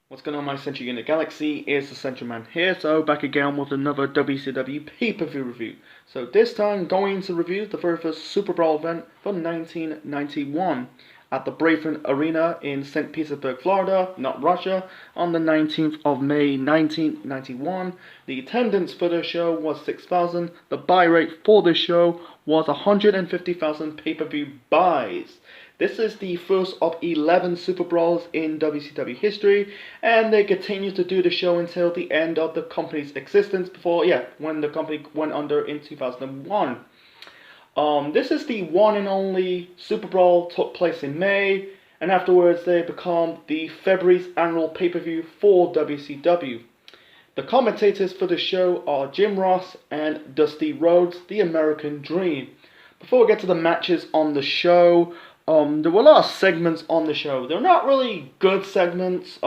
What's going on, my Century in the Galaxy? It's the Central Man here, so back again with another WCW pay-per-view review. So this time going to review the very first Super Brawl event from 1991 at the Braven Arena in St. Petersburg, Florida, not Russia, on the 19th of May 1991. The attendance for the show was 6,000. The buy rate for the show was 150,000 pay-per-view buys. This is the first of 11 Super Brawls in WCW history, and they continue to do the show until the end of the company's existence when the company went under in 2001. This is the one and only Super Brawl, took place in May, and afterwards they become the February's annual pay-per-view for WCW. The commentators for the show are Jim Ross and Dusty Rhodes, the American Dream. Before we get to the matches on the show, there were a lot of segments on the show. They're not really good segments.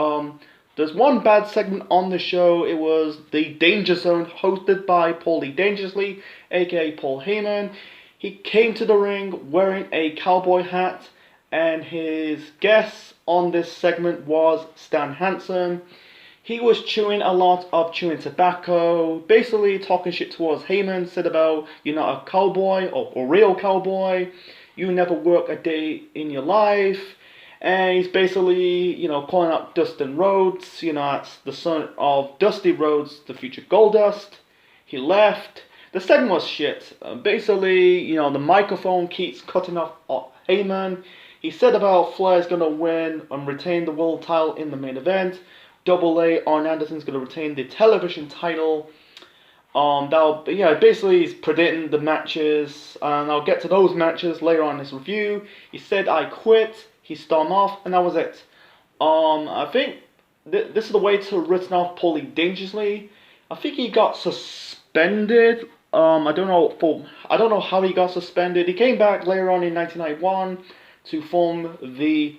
There's one bad segment on the show. It was the Danger Zone, hosted by Paulie Dangerously, aka Paul Heyman. He came to the ring wearing a cowboy hat, and his guest on this segment was Stan Hansen. He was chewing a lot of chewing tobacco, basically talking shit towards Heyman, said about, you're not a cowboy or a real cowboy, you never work a day in your life, and he's basically, calling out Dustin Rhodes, that's the son of Dusty Rhodes, the future Goldust. He left. The segment was shit. Basically, the microphone keeps cutting off Heyman. He said about Flair's gonna win and retain the world title in the main event. Double A, Arn Anderson's gonna retain the television title. Basically he's predicting the matches, and I'll get to those matches later on in this review. He said, I quit, he stormed off, and that was it. I think this is the way to written off Paulie Dangerously. I think he got suspended. I don't know how he got suspended. He came back later on in 1991 to form the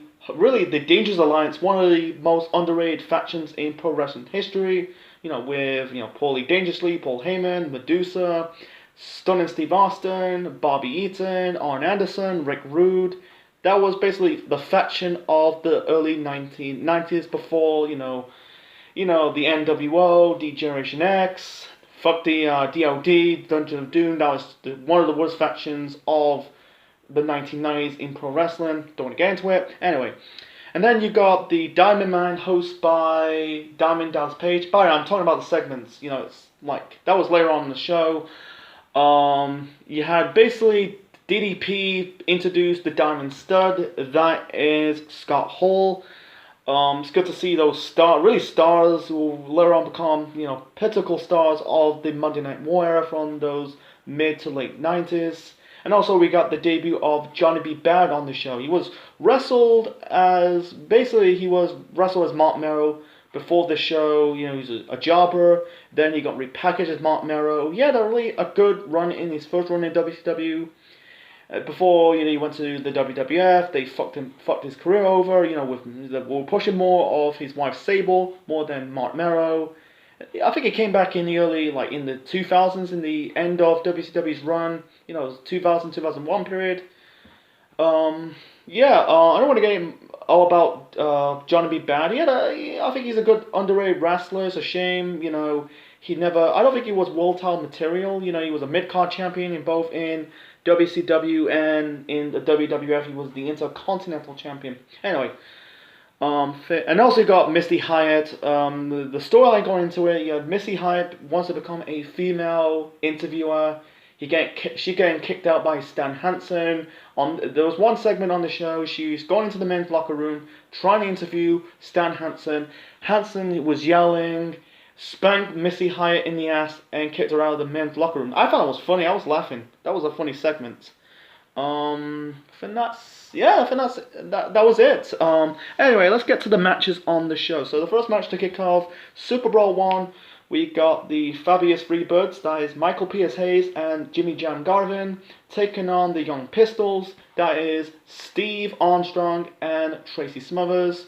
Dangerous Alliance, one of the most underrated factions in pro wrestling history. With Paulie Dangerously, Paul Heyman, Medusa, Stunning Steve Austin, Bobby Eaton, Arn Anderson, Rick Rude. That was basically the faction of the early 1990s before the NWO, D-Generation X, fuck the DOD, Dungeon of Doom. That was one of the worst factions of the 1990s in pro wrestling. Don't want to get into it. Anyway. And then you got the Diamond Man, hosted by Diamond Dallas Page. By the way, I'm talking about the segments. It's like, that was later on in the show. You had basically DDP introduce the Diamond Stud. That is Scott Hall. It's good to see those stars who will later on become, pinnacle stars of the Monday Night War era from those mid to late 90s. And also we got the debut of Johnny B. Bad on the show. He was wrestled as Mark Merrow before the show. He was a jobber. Then he got repackaged as Mark Merrow. He had a good run in his first run in WCW. Before he went to the WWF, they fucked his career over. Were pushing more of his wife Sable more than Mark Merrow. I think it came back in the early, in the 2000s, in the end of WCW's run, 2000, 2001 period. I don't want to get all about Johnny B. Bad. I think he's a good underrated wrestler. It's a shame, I don't think he was world title material. He was a mid-card champion in both in WCW and in the WWF. He was the Intercontinental Champion. Anyway. And also you got Missy Hyatt. The storyline going into it, Missy Hyatt wants to become a female interviewer. She getting kicked out by Stan Hansen. There was one segment on the show, she's going into the men's locker room, trying to interview Stan Hansen. Hansen was yelling, spanked Missy Hyatt in the ass, and kicked her out of the men's locker room. I thought it was funny, I was laughing. That was a funny segment. I think that was it. Anyway, let's get to the matches on the show. So the first match to kick off, Super Brawl 1, we got the Fabulous Freebirds, that is Michael P.S. Hayes and Jimmy Jam Garvin, taking on the Young Pistols, that is Steve Armstrong and Tracy Smothers.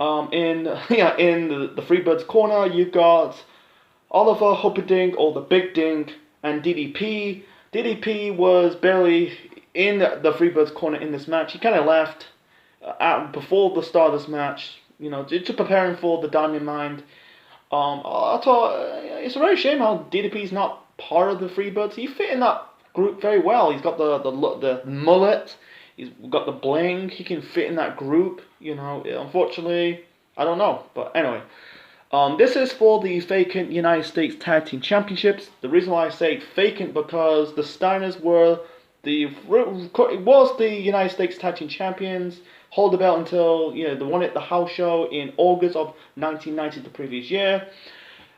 In the Freebirds corner, you got Oliver Humperdinck, or the Big Dink, and DDP. DDP was barely in the Freebirds corner in this match. He kind of left before the start of this match. to preparing for the Diamond Mine. I thought it's a very shame how DDP's not part of the Freebirds. He fit in that group very well. He's got the mullet. He's got the bling. He can fit in that group. Unfortunately, I don't know. But anyway, this is for the vacant United States Tag Team Championships. The reason why I say vacant because the Steiners it was the United States Tag Team Champions. Hold the belt until they won it the house show in August of 1990, the previous year.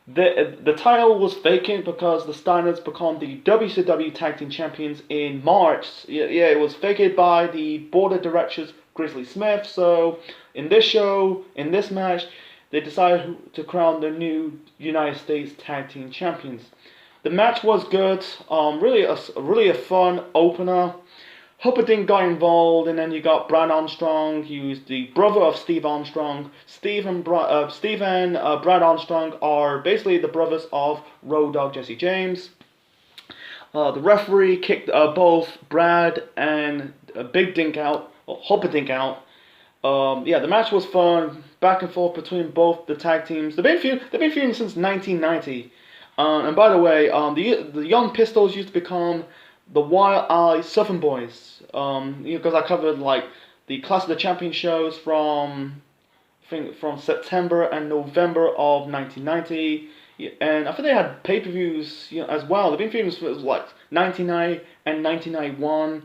The title was vacant because the Steiners become the WCW Tag Team Champions in March. It was vacated by the board of directors Grizzly Smith. So in this match, they decided to crown the new United States Tag Team Champions. The match was good. Really a fun opener. Humperdinck got involved, and then you got Brad Armstrong. He was the brother of Steve Armstrong. Steve and Brad Armstrong are basically the brothers of Road Dogg Jesse James. The referee kicked both Brad and Big Dink out, or Humperdinck out. The match was fun, back and forth between both the tag teams. They've been feuding since 1990. And by the way, the Young Pistols used to become the Wild Eye Southern Boys, because I covered like the Clash of the Champions shows from September and November of 1990, and I think they had pay-per-views as well. They've been famous for like 99 and 1991,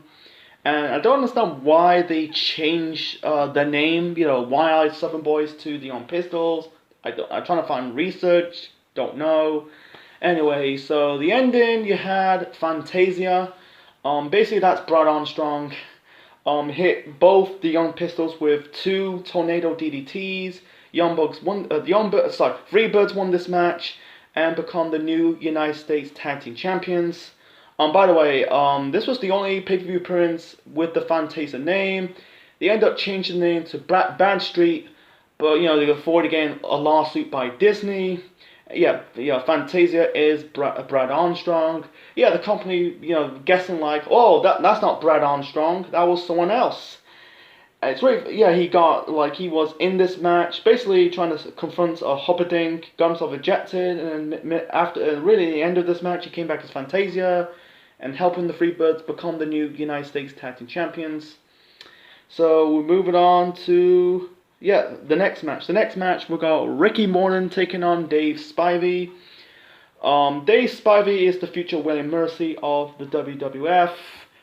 and I don't understand why they changed the name, Wild Eye Southern Boys to the Young Pistols. I'm trying to find research, don't know. Anyway, so the ending, you had Fantasia. Basically, that's Brad Armstrong. Hit both the Young Pistols with 2 tornado DDTs. Freebirds won this match and become the new United States Tag Team Champions. By the way, this was the only pay-per-view appearance with the Fantasia name. They ended up changing the name to Bad Street, but they got forward again a lawsuit by Disney. Fantasia is Brad Armstrong. The company, guessing like, oh, that's not Brad Armstrong, that was someone else. It's really, he was in this match, basically trying to confront Humperdinck, got himself ejected, and after really the end of this match, he came back as Fantasia, and helping the Freebirds become the new United States Tag Team Champions. So we're moving on to the next match. The next match, we got Ricky Morton taking on Dave Spivey. Dave Spivey is the future William Mercy of the WWF.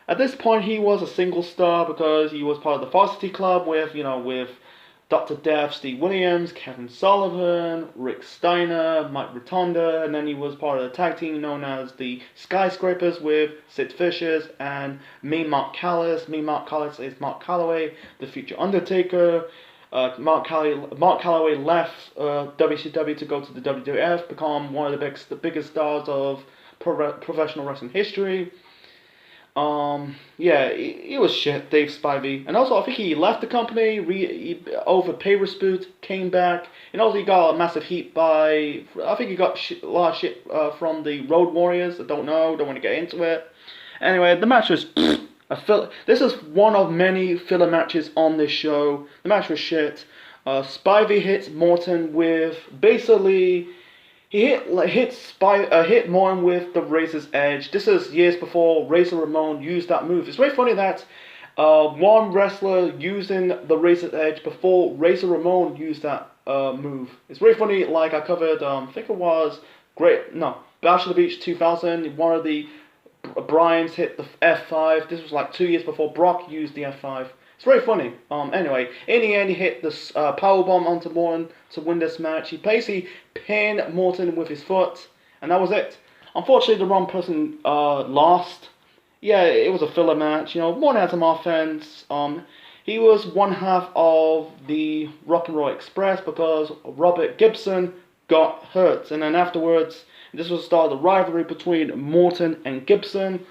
At this point, he was a single star because he was part of the Varsity Club with Dr. Death, Steve Williams, Kevin Sullivan, Rick Steiner, Mike Rotunda, and then he was part of the tag team known as the Skyscrapers with Sid Vicious and Mean Mark Callis. Mean Mark Callis is Mark Calloway, the future Undertaker. Mark Calloway left WCW to go to the WWF, become one of the biggest stars of professional wrestling history. He was shit, Dave Spivey. And also, I think he left the company over pay dispute, came back, and also he got a massive heat I think he got a lot of shit from the Road Warriors. I don't want to get into it. Anyway, the match was this is one of many filler matches on this show. The match was shit. Spivey hits Morton with basically hit Morton with the Razor's Edge. This is years before Razor Ramon used that move. It's very funny that one wrestler using the Razor's Edge before Razor Ramon used that move. It's very funny. Like I covered, I think it was Bash of the Beach 2000. One of the Bryan's hit the F5. This was like 2 years before Brock used the F5. It's very funny. Anyway, in the end, he hit the powerbomb onto Morton to win this match. He basically pinned Morton with his foot, and that was it. Unfortunately, the wrong person lost. It was a filler match. Morton had some offense. He was one half of the Rock and Roll Express because Robert Gibson got hurt, and then afterwards, this was the start of the rivalry between Morton and Gibson.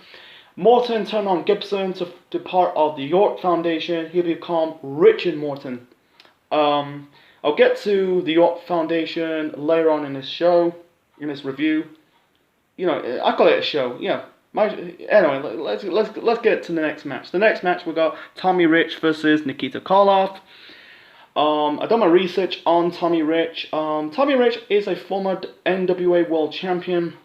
Morton turned on Gibson to part of the York Foundation. He became Richard Morton. I'll get to the York Foundation later on in this show, in this review. I call it a show. Anyway, let's get to the next match. The next match we got Tommy Rich versus Nikita Koloff. I done my research on Tommy Rich. Tommy Rich is a former NWA World Champion.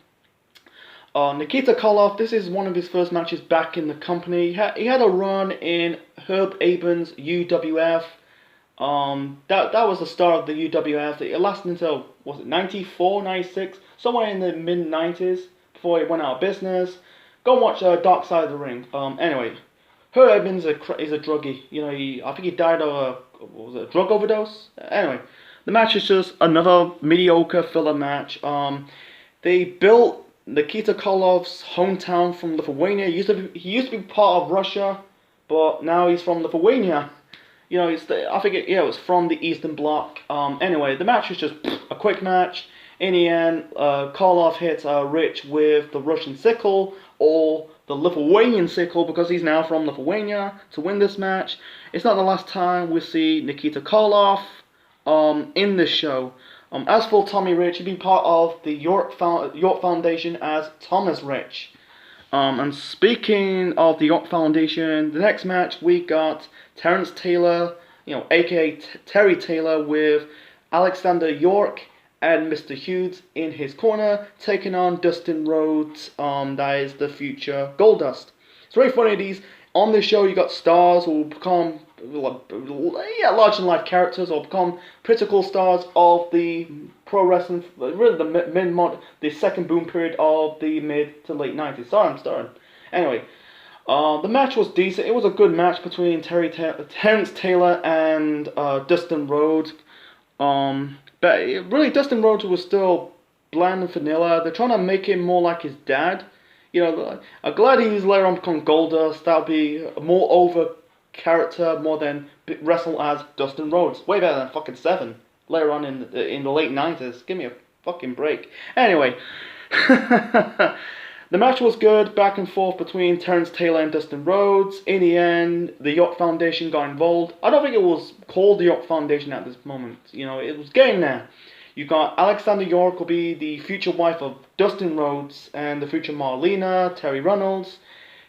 Nikita Koloff, this is one of his first matches back in the company. He had a run in Herb Aben's UWF. That was the start of the UWF. It lasted until, was it 94, 96? Somewhere in the mid-90s before it went out of business. Go and watch Dark Side of the Ring. Anyway, Herb Evans is a druggie. You know, I think he died of a drug overdose? Anyway, the match is just another mediocre filler match. They built Nikita Koloff's hometown from Lithuania. He used to be part of Russia, but now he's from Lithuania. You know, I think it was from the Eastern Bloc. Anyway, the match was just a quick match. In the end, Koloff hits Rich with the Russian sickle, or the Lithuanian sickle, because he's now from Lithuania, to win this match. It's not the last time we see Nikita Koloff in this show. As for Tommy Rich, he'd been part of the York Foundation as Thomas Rich. And speaking of the York Foundation, the next match we got Terrence Taylor, aka Terry Taylor, with Alexander York and Mr. Hughes in his corner, taking on Dustin Rhodes, that is the future Goldust. It's very funny, on this show you got stars who will become large than life characters, or become critical stars of the pro wrestling, really the second boom period of the mid to late 90s. Sorry, I'm starting. Anyway, the match was decent. It was a good match between Terrence Taylor and Dustin Rhodes. But really, Dustin Rhodes was still bland and vanilla. They're trying to make him more like his dad. I'm glad he was later on become Goldust. That would be a more over character, more than wrestle as Dustin Rhodes. Way better than fucking Seven later on in the late 90s. Give me a fucking break. Anyway, the match was good, back and forth between Terrence Taylor and Dustin Rhodes. In the end, the York Foundation got involved. I don't think it was called the York Foundation at this moment. It was getting there. You got Alexander York will be the future wife of Dustin Rhodes, and the future Marlena, Terry Reynolds.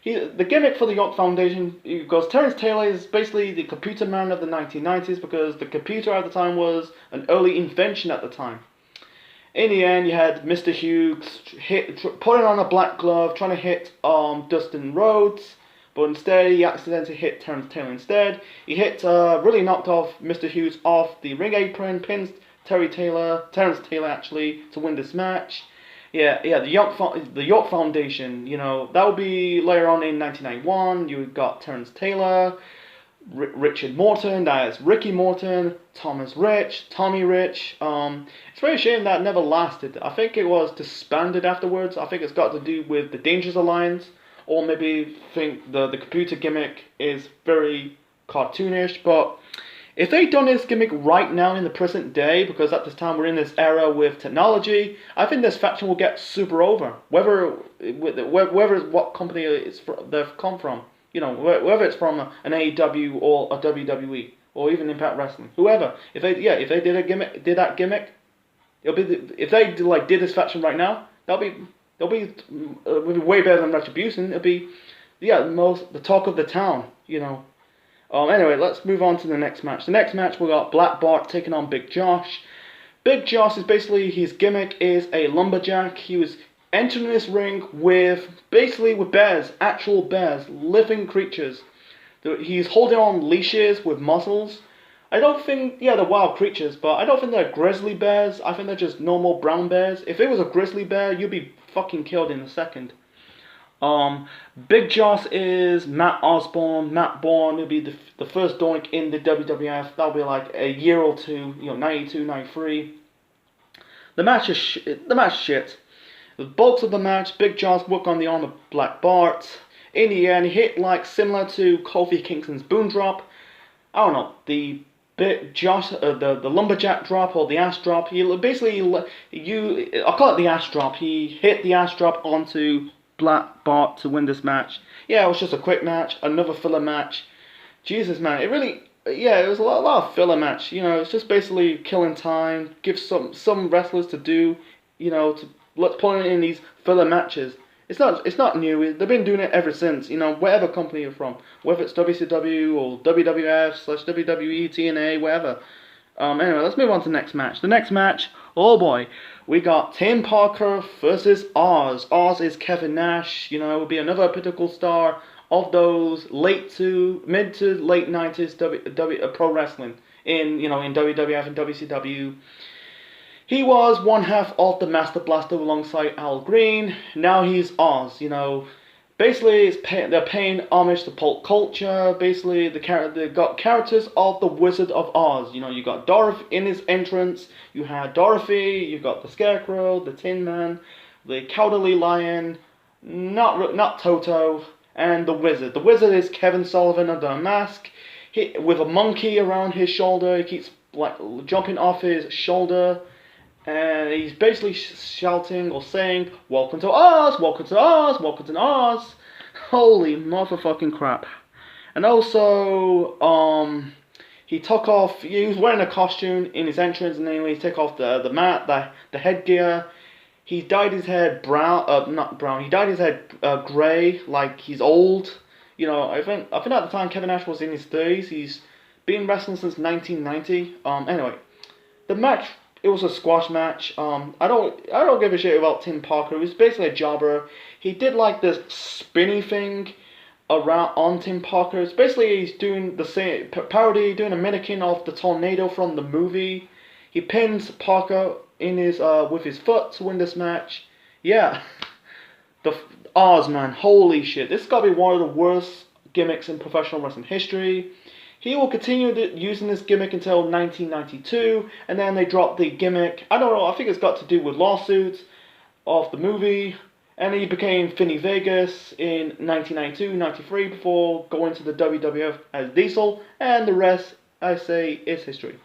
The gimmick for the York Foundation, because Terrence Taylor is basically the computer man of the 1990s, because the computer at the time was an early invention at the time. In the end, you had Mr. Hughes putting on a black glove, trying to hit Dustin Rhodes, but instead he accidentally hit Terrence Taylor instead. He really knocked off Mr. Hughes off the ring apron, pins Terrence Taylor actually, to win this match. Yeah, the York Foundation, that would be later on in 1991. You got Terrence Taylor, Richard Morton, that is Ricky Morton, Thomas Rich, Tommy Rich. It's very shame that never lasted. I think it was disbanded afterwards. I think it's got to do with the Dangerous Alliance, or maybe think the computer gimmick is very cartoonish, but if they'd done this gimmick right now in the present day, because at this time we're in this era with technology, I think this faction will get super over. Whether what company they've come from, whether it's from an AEW or a WWE or even Impact Wrestling, whoever. If they did that gimmick, if they did this faction right now, it'll be way better than Retribution. It'll be the talk of the town, Anyway, let's move on to the next match. The next match, we got Black Bart taking on Big Josh. Big Josh is basically, his gimmick is a lumberjack. He was entering this ring with bears, actual bears, living creatures. He's holding on leashes with muzzles. I don't think, they're wild creatures, but I don't think they're grizzly bears. I think they're just normal brown bears. If it was a grizzly bear, you'd be fucking killed in a second. Big Josh is Matt Osborne. Matt Bourne will be the first doink in the WWF. That'll be like a year or two, 92, 93. The match is shit. The bulk of the match, Big Josh worked on the arm of Black Bart. In the end, he hit similar to Kofi Kingston's boom drop. I don't know, the Big Josh, the lumberjack drop or the ass drop. I'll call it the ass drop. He hit the ass drop onto Black Bart to win this match. Yeah, it was just a quick match, another filler match. Jesus, man, it was a lot of filler match. It's just basically killing time. Give some wrestlers to do, let's put in these filler matches. It's not new. They've been doing it ever since. Whatever company you're from, whether it's WCW or WWF/WWE, TNA, whatever. Anyway, let's move on to the next match. The next match, oh boy, we got Tim Parker versus Oz. Oz is Kevin Nash. Will be another pinnacle star of those mid to late 90s pro wrestling in WWF and WCW. He was one half of the Master Blaster alongside Al Green. Now he's Oz. Basically, they're paying homage to pulp culture. Basically, they got characters of the Wizard of Oz. You got Dorothy in his entrance. You had Dorothy. You got the Scarecrow, the Tin Man, the Cowardly Lion, not Toto, and the Wizard. The Wizard is Kevin Sullivan under a mask, with a monkey around his shoulder. He keeps jumping off his shoulder. And he's basically shouting or saying, "Welcome to Oz! Welcome to Oz! Welcome to Oz!" Holy motherfucking crap! And also, he took off. He was wearing a costume in his entrance, and then he took off the headgear. He dyed his head brown, not brown. He dyed his head grey, like he's old. I think at the time Kevin Nash was in his 30s. He's been wrestling since 1990. Anyway, the match. It was a squash match. I don't give a shit about Tim Parker. He was basically a jobber. He did this spinny thing around on Tim Parker. It's basically he's doing the same parody, doing a mannequin of the tornado from the movie. He pins Parker in his with his foot to win this match. Yeah, the Oz, man, holy shit! This has got to be one of the worst gimmicks in professional wrestling history. He will continue using this gimmick until 1992, and then they dropped the gimmick. I don't know, I think it's got to do with lawsuits of the movie, and he became Finny Vegas in 1992-93 before going to the WWF as Diesel, and the rest, I say, is history.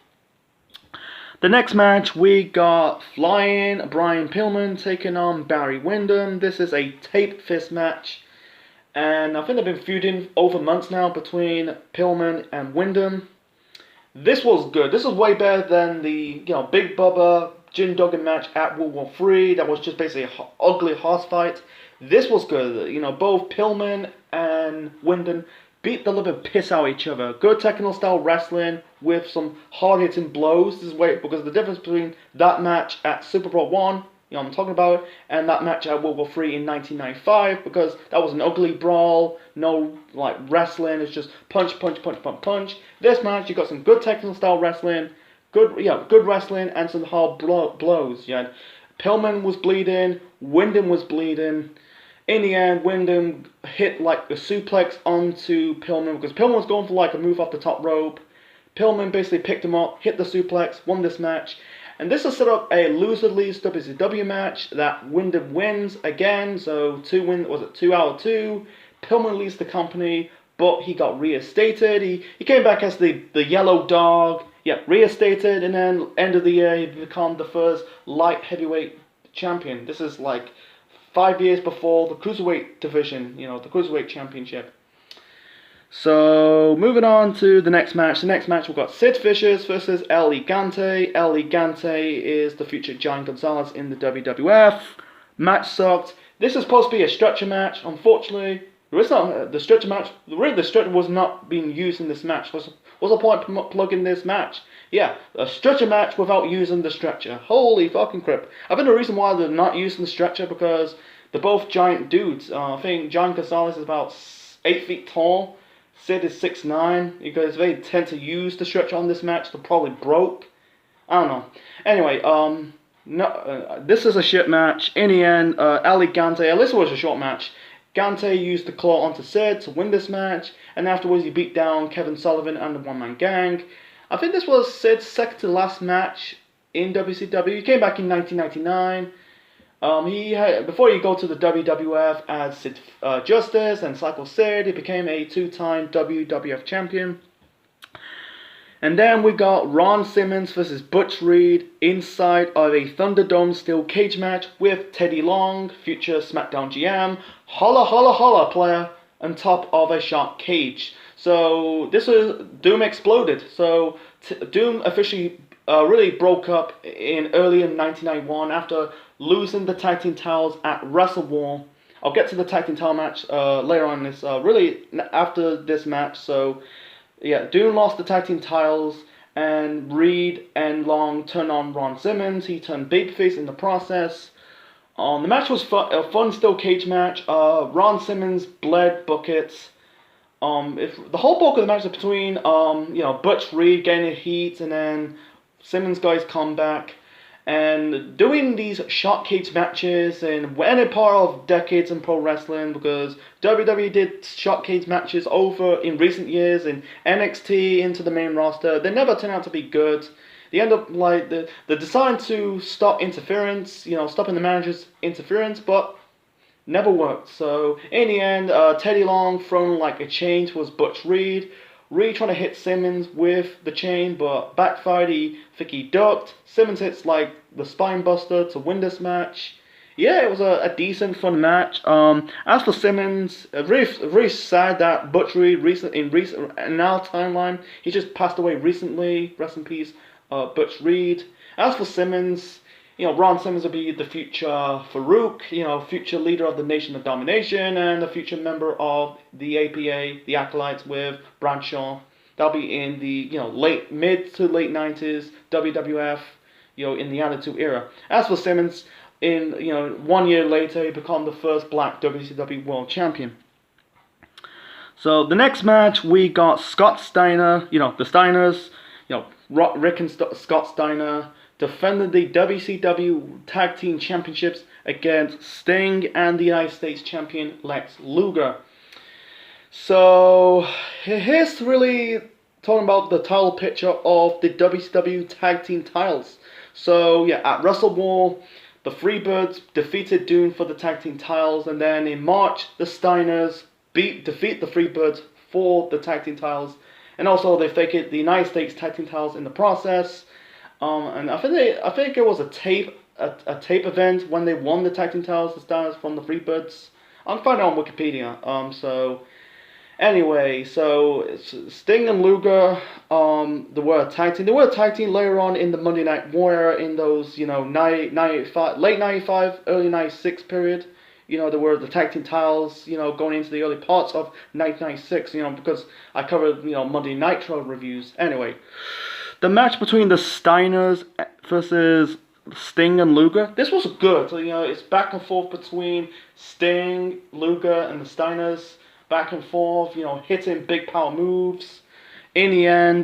The next match, we got Flying Brian Pillman taking on Barry Windham. This is a tape fist match. And I think they've been feuding over months now between Pillman and Windham. This was good. This was way better than the Big Bubba Jim Duggan match at World War III. That was just basically an ugly horse fight. This was good. Both Pillman and Windham beat the living piss out of each other. Good technical style wrestling with some hard hitting blows. This is because the difference between that match at Super Brawl 1. I'm talking about, and that match at World War III in 1995, because that was an ugly brawl, no wrestling, it's just punch, punch, punch, punch, punch. This match, you got some good technical style wrestling, good wrestling, and some hard blows. Pillman was bleeding, Windham was bleeding. In the end, Windham hit a suplex onto Pillman, because Pillman was going for a move off the top rope. Pillman basically picked him up, hit the suplex, won this match. And this has set up a loser leaves WCW match that Windham wins again. So 2 out of 2. Pillman leaves the company, but he got reinstated. He came back as the yellow dog. Yeah, reinstated, and then end of the year he became the first light heavyweight champion. This is 5 years before the cruiserweight division. The cruiserweight championship. So, moving on to the next match. The next match, we've got Sid Vicious versus El Gigante. El Gigante is the future Giant Gonzalez in the WWF. Match sucked. This is supposed to be a stretcher match. Unfortunately, there is not the stretcher match. The stretcher was not being used in this match. What's the point plugging this match? Yeah, a stretcher match without using the stretcher. Holy fucking crap. I think the reason why they're not using the stretcher because they're both giant dudes. I think Giant Gonzalez is about 8 feet tall. Sid is 6'9", because they tend to use the stretcher on this match. They're probably broke. I don't know. Anyway, this is a shit match. In the end, El Gigante, at least it was a short match. Gante used the claw onto Sid to win this match, and afterwards he beat down Kevin Sullivan and the One Man Gang. I think this was Sid's second to last match in WCW. He came back in 1999. Before he go to the WWF as Sid Justice and Psycho Sid, he became a 2-time WWF champion. And then we got Ron Simmons versus Butch Reed inside of a Thunderdome steel cage match with Teddy Long, future SmackDown GM, holla holla holla player, on top of a shark cage. So this was Doom exploded. So Doom officially really broke up early in 1991 after losing the tag team titles at Wrestle War I'll get to the tag team title match later on. This really after this match. So yeah, Doom lost the tag team titles, and Reed and Long turned on Ron Simmons. He turned babyface in the process. The match was a fun steel cage match. Ron Simmons bled buckets. If the whole bulk of the match is between Butch Reed getting the heat, and then Simmons guys come back and doing these shot cage matches, and when a part of decades in pro wrestling, because WWE did shot cage matches over in recent years in NXT into the main roster. They never turn out to be good. They end up like the deciding to stop interference, stopping the manager's interference, but never worked. So in the end, Teddy Long thrown like a chain towards Butch Reed. Reed trying to hit Simmons with the chain, but backfired. I think he ducked. Simmons hits like the spine buster to win this match. Yeah, it was a decent, fun match. As for Simmons, really sad that Butch Reed in our timeline, he just passed away recently. Rest in peace, Butch Reed. As for Simmons, Ron Simmons will be the future Farouk, future leader of the Nation of Domination, and a future member of the APA, the Acolytes, with Bradshaw. That'll be in the mid to late 90s WWF, in the Attitude Era. As for Simmons, in 1 year later, he became the first Black WCW World Champion. So the next match, we got Scott Steiner, the Steiners, Rick and Scott Steiner defended the WCW Tag Team Championships against Sting and the United States Champion Lex Luger. So here's really talking about the title picture of the WCW Tag Team titles. So yeah, at Wrestle War, the Freebirds defeated Doom for the Tag Team titles, and then in March, the Steiners defeat the Freebirds for the Tag Team titles, and also they faked the United States Tag Team titles in the process. And I think it was a tape event when they won the tag team titles, the Stars from the Freebirds. I'll find it on Wikipedia. So anyway, so Sting and Luger, they were a tag team. They were a tag team later on in the Monday Night War in those late 95, early 96 period. They were the tag team titles, going into the early parts of 1996. Because I covered Monday Nitro reviews. Anyway. The match between the Steiners versus Sting and Luger, this was good. So, it's back and forth between Sting, Luger, and the Steiners. Back and forth, hitting big power moves. In the end,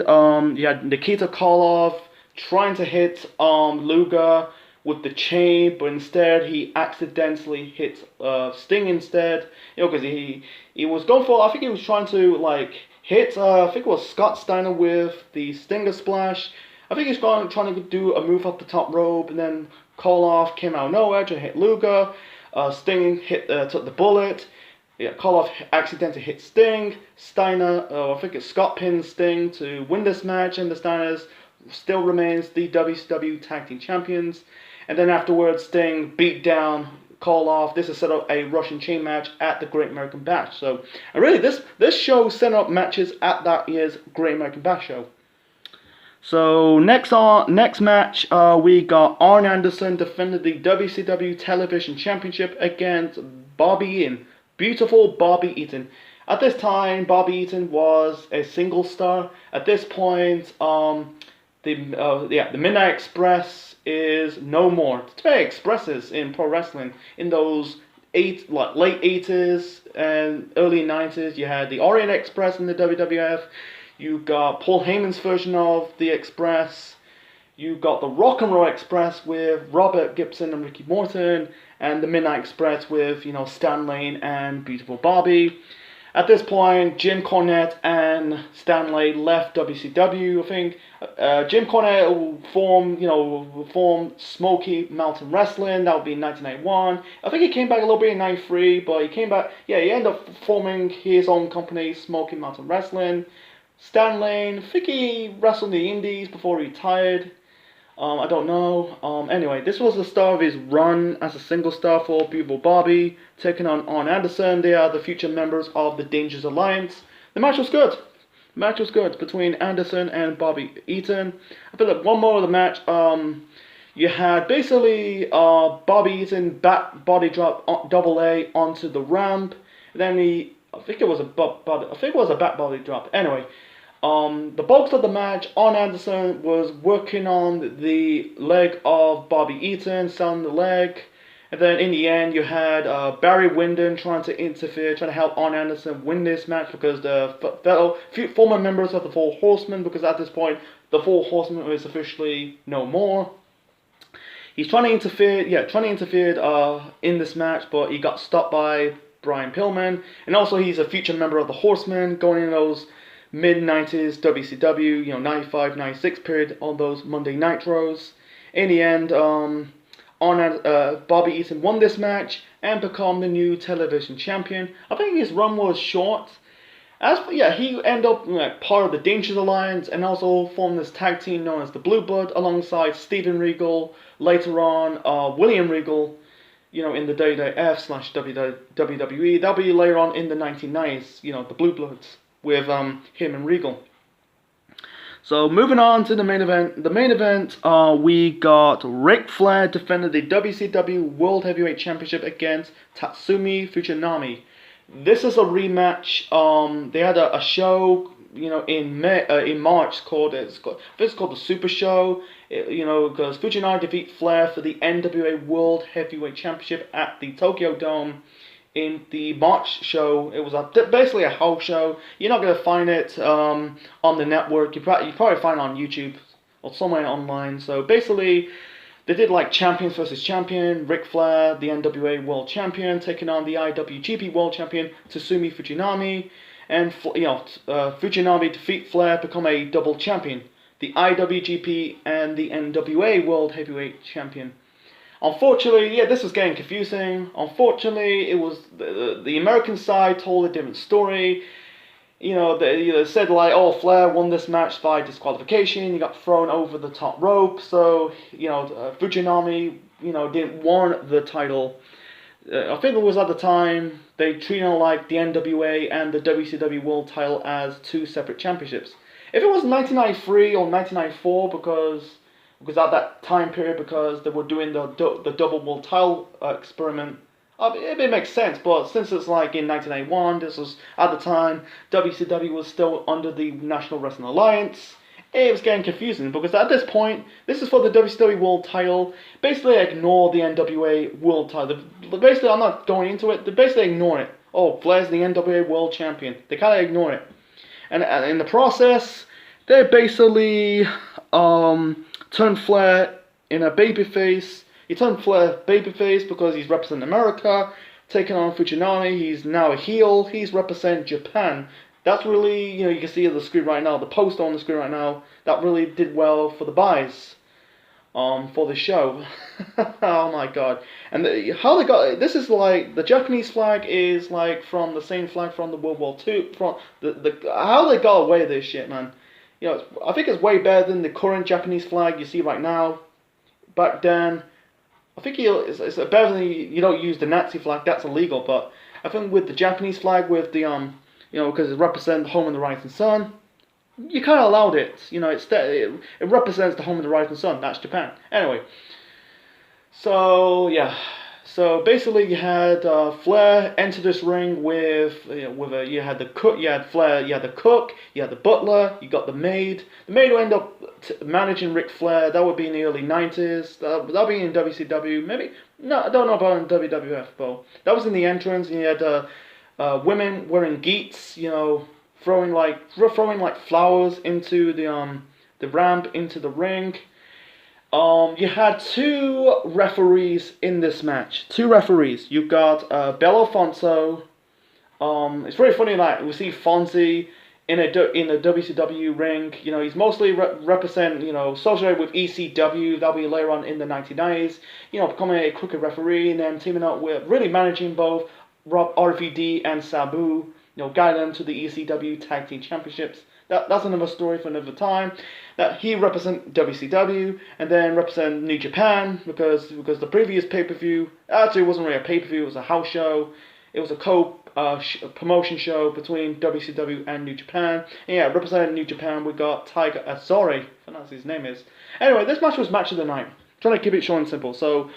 you had Nikita Koloff trying to hit Luger with the chain, but instead he accidentally hit Sting instead. Because he was going for, I think he was trying to, hit, I think it was Scott Steiner with the Stinger Splash. I think he's trying to do a move up the top rope, and then Koloff came out of nowhere to hit Luger. Sting took the bullet. Yeah, Koloff accidentally hit Sting. Steiner, I think it's Scott pinned Sting to win this match, and the Steiners still remains the WCW Tag Team Champions. And then afterwards, Sting beat down Koloff. This is set up a Russian chain match at the Great American Bash. So, and really, this show set up matches at that year's Great American Bash show. So next match, we got Arn Anderson defended the WCW Television Championship against Bobby Eaton. Beautiful Bobby Eaton. At this time, Bobby Eaton was a single star. At this point, the Midnight Express is no more. It's very expresses in pro wrestling. In those late 80s and early 90s, you had the Orient Express in the WWF. You got Paul Heyman's version of the Express. You got the Rock and Roll Express with Robert Gibson and Ricky Morton, and the Midnight Express with Stan Lane and Beautiful Barbie. At this point, Jim Cornette and Stan Lane left WCW. I think Jim Cornette formed Smoky Mountain Wrestling. That would be in 1991. I think he came back a little bit in 93, but he came back. Yeah, he ended up forming his own company, Smoky Mountain Wrestling. Stan Lane, I think he wrestled in the Indies before he retired. I don't know. Anyway, this was the start of his run as a single star for Beautiful Barbie, taking on Arn Anderson. They are the future members of the Dangerous Alliance. The match was good. Between Anderson and Bobby Eaton. I feel like one more of the match, You had basically Bobby Eaton back body drop double A onto the ramp. Then I think it was a back body drop. Anyway, the bulk of the match, Arn Anderson was working on the leg of Bobby Eaton, selling the leg. And then in the end, you had Barry Windham trying to interfere, trying to help Arn Anderson win this match because the former members of the Four Horsemen, because at this point, the Four Horsemen is officially no more. He's trying to interfere in this match, but he got stopped by Brian Pillman. And also, he's a future member of the Horsemen, going in those mid-90s WCW, 95, 96 period on those Monday Nitros. In the end, Bobby Eaton won this match and become the new television champion. I think his run was short. He ended up part of the Dangerous Alliance and also formed this tag team known as the Blue Blood alongside Steven Regal, later on William Regal, in the WWF/WWE. That'll be later on in the 1990s, the Blue Bloods with him and Regal. So moving on to the main event. The main event, we got Ric Flair defended the WCW World Heavyweight Championship against Tatsumi Fujinami. This is a rematch. They had a show, in March called I think it's called the Super Show. Because Fujinami defeat Flair for the NWA World Heavyweight Championship at the Tokyo Dome. In the March show, it was basically a house show. You're not gonna find it on the network. You probably find it on YouTube or somewhere online. So basically, they did like champions versus champion. Ric Flair, the NWA World Champion, taking on the IWGP World Champion Tatsumi Fujinami, and Fujinami defeat Flair, become a double champion, the IWGP and the NWA World Heavyweight Champion. Unfortunately, this was getting confusing. Unfortunately, it was the American side told a different story. They said like, oh, Flair won this match by disqualification. He got thrown over the top rope. So, Fujinami, didn't want the title. I think it was at the time they treated like the NWA and the WCW World title as two separate championships. If it was 1993 or 1994, because at that time period, because they were doing the double world title experiment, it makes sense. But since it's like in 1991, this was at the time WCW was still under the National Wrestling Alliance. It was getting confusing because at this point, this is for the WCW World title. Basically, ignore the NWA World title. Basically, I'm not going into it. They basically ignore it. Oh, Flair's the NWA World Champion. They kind of ignore it, and in the process, they basically turned Flair in a babyface. He turned Flair babyface because he's representing America, taking on Fujinami. He's now a heel. He's representing Japan. That's really, you can see on the screen right now, the poster on the screen right now, that really did well for the buys for the show. Oh my god. And how they got, this is like, the Japanese flag is like from the same flag from the World War II. From how they got away with this shit, man. I think it's way better than the current Japanese flag you see right now. Back then, I think it's better than you don't use the Nazi flag. That's illegal. But I think with the Japanese flag, with the because it represents the home of the rising sun, you kind of allowed it. It represents the home of the rising sun. That's Japan. Anyway, so yeah. So basically, you had Flair enter this ring with you had the cook, you had Flair, you had the cook, you had the butler, you got the maid. The maid will end up managing Ric Flair. That would be in the early 90s. That'll be in WCW. Maybe no, I don't know about in WWF, but that was in the entrance. And you had women wearing geets, throwing like flowers into the ramp into the ring. You had two referees in this match. Two referees. You've got Bel Alfonso. It's very funny that we see Fonzie in a WCW ring. He's mostly represent, associated with ECW. That'll be later on in the 1990s. Becoming a crooked referee and then teaming up with, really managing both Rob RVD and Sabu. Guiding them to the ECW Tag Team Championships. That's another story for another time. That he represent WCW and then represent New Japan because the previous pay-per-view actually wasn't really a pay-per-view. It was a house show. It was a promotion show between WCW and New Japan. And yeah, representing New Japan, we got Tiger Azori. I think that's his name is. Anyway, this match was match of the night. trying to keep it short and simple. So,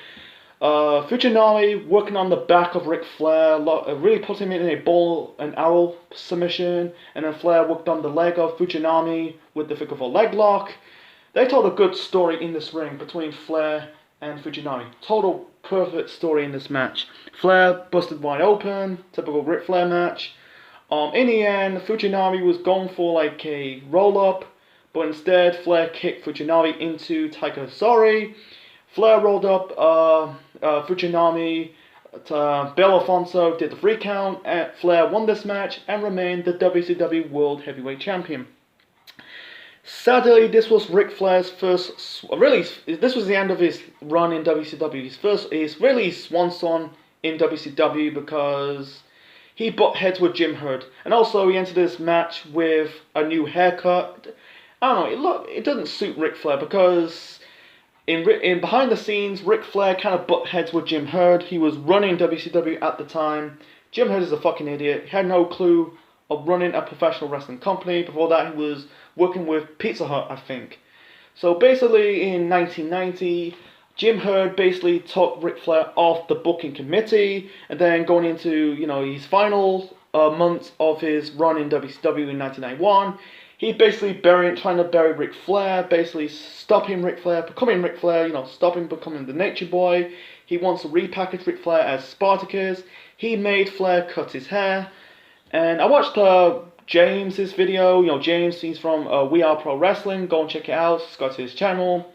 Fujinami working on the back of Ric Flair, really put him in a ball and arrow submission, and then Flair worked on the leg of Fujinami with the figure four leg lock. They told a good story in this ring between Flair and Fujinami. Total perfect story in this match. Flair busted wide open, typical Ric Flair match. In the end, Fujinami was going for like a roll up, but instead Flair kicked Fujinami into Taikasori. Flair rolled up Fujinami. Bill Alfonso did the 3 count. Flair won this match and remained the WCW World Heavyweight Champion. Sadly, this was Ric Flair's first. Really, this was the end of his run in WCW. His really swan song in WCW because he butt heads with Jim Herd, and also he entered this match with a new haircut. I don't know. It doesn't suit Ric Flair because in behind the scenes, Ric Flair kind of butt heads with Jim Herd. He was running WCW at the time. Jim Herd is a fucking idiot. He had no clue of running a professional wrestling company. Before that, he was working with Pizza Hut, I think. So basically, in 1990, Jim Herd basically took Ric Flair off the booking committee, and then going into his final months of his run in WCW in 1991, he basically trying to bury Ric Flair, basically stopping Ric Flair, becoming Ric Flair, stopping becoming the Nature Boy. He wants to repackage Ric Flair as Spartacus. He made Flair cut his hair. And I watched James's video. James, he's from We Are Pro Wrestling. Go and check it out. Subscribe to his channel.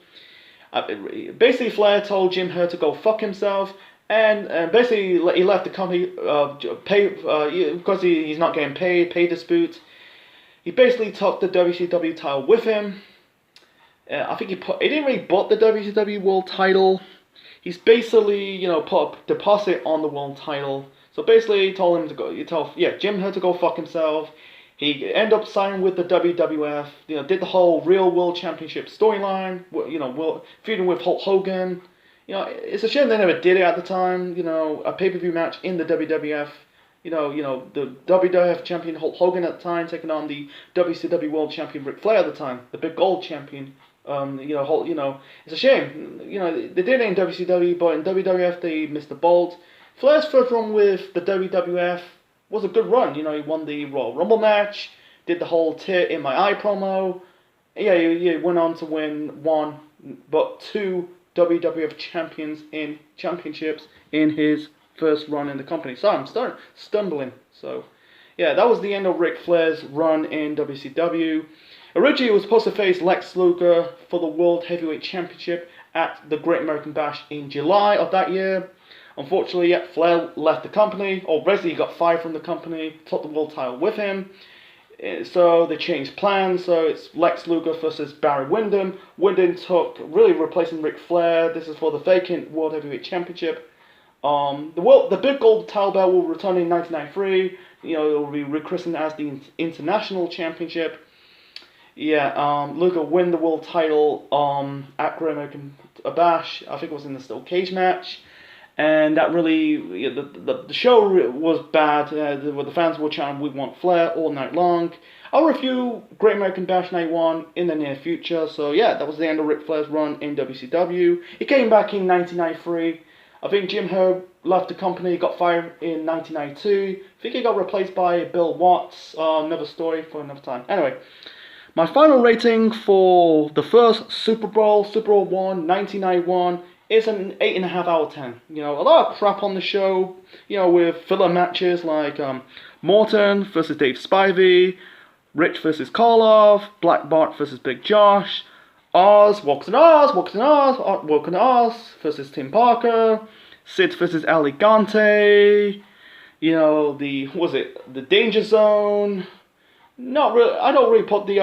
Basically, Flair told Jim Herd to go fuck himself. And basically, he left the company because he's not getting paid, pay dispute. He basically took the WCW title with him. I think he didn't really bought the WCW World title. He's basically, put a deposit on the world title. So basically, he told him to go. Jim Herd to go fuck himself. He ended up signing with the WWF. Did the whole Real World Championship storyline. Feuding with Hulk Hogan. It's a shame they never did it at the time. A pay-per-view match in the WWF. The WWF champion Hulk Hogan at the time taking on the WCW World Champion Ric Flair at the time, the big gold champion. It's a shame. They did it in WCW, but in WWF they missed the boat. Flair's first run with the WWF was a good run. He won the Royal Rumble match, did the whole tear in my eye promo. He went on to win 1, but 2 WWF championships in his first run in the company. So I'm stumbling. So, that was the end of Ric Flair's run in WCW. Originally, he was supposed to face Lex Luger for the World Heavyweight Championship at the Great American Bash in July of that year. Unfortunately, Flair left the company, or basically he got fired from the company, took the world title with him. So they changed plans, so it's Lex Luger versus Barry Windham. Windham really replacing Ric Flair. This is for the vacant World Heavyweight Championship. The big gold title belt will return in 1993. It will be rechristened as the International Championship. Luger win the world title at Great American Bash. I think it was in the steel cage match. And that really, the show was bad. The fans were chanting, "We want Flair" all night long. I'll review Great American Bash 91 in the near future. So that was the end of Ric Flair's run in WCW. He came back in 1993. I think Jim Herd left the company, got fired in 1992. I think he got replaced by Bill Watts. Another story for another time. Anyway, my final rating for the first Super Brawl, Super Brawl 1, 1991, is an 8.5 out of 10. A lot of crap on the show, with filler matches like Morton versus Dave Spivey, Rich versus Karloff, Black Bart versus Big Josh, Woken Oz versus Tim Parker, Sid versus Ali Gante, the Danger Zone. Not really. I don't really put the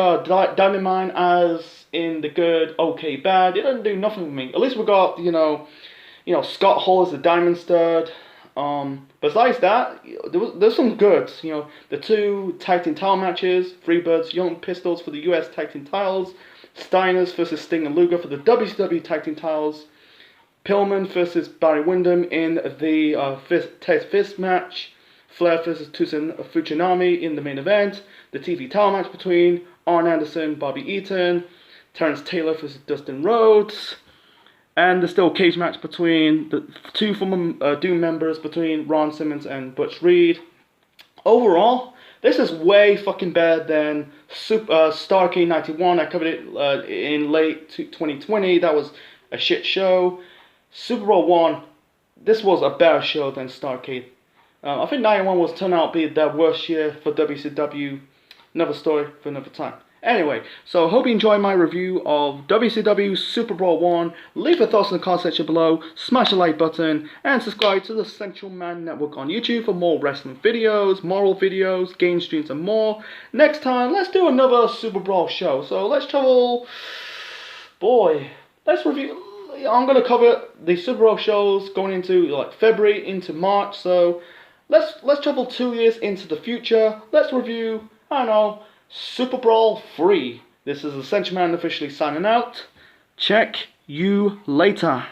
Diamond Mine as in the good, okay, bad. It doesn't do nothing with me. At least we got Scott Hall as the Diamond Stud. Besides that, there's some goods. The 2 tag team title matches: Freebirds, Young Pistols for the US tag team titles, Steiners versus Sting and Luger for the WCW tag team titles, Pillman versus Barry Windham in the Fist match, Flair versus Tusen Fujinami in the main event, the TV title match between Arn Anderson, Bobby Eaton, Terrence Taylor versus Dustin Rhodes, And there's still a cage match between the two former Doom members, between Ron Simmons and Butch Reed. Overall, this is way fucking better than Starrcade 91. I covered it in late 2020. That was a shit show. Super Brawl 1, this was a better show than Starrcade. I think 91 was turned out to be their worst year for WCW. Another story for another time. Anyway, so hope you enjoyed my review of WCW Super Brawl 1. Leave your thoughts in the comment section below, smash the like button, and subscribe to the Central Man Network on YouTube for more wrestling videos, moral videos, game streams, and more. Next time, let's do another Super Brawl show. So let's travel... Boy, let's review... I'm going to cover the Super Brawl shows going into like February into March. So let's travel 2 years into the future. Let's review, I don't know, Super Brawl 3. This is the Central Man officially signing out. Check you later.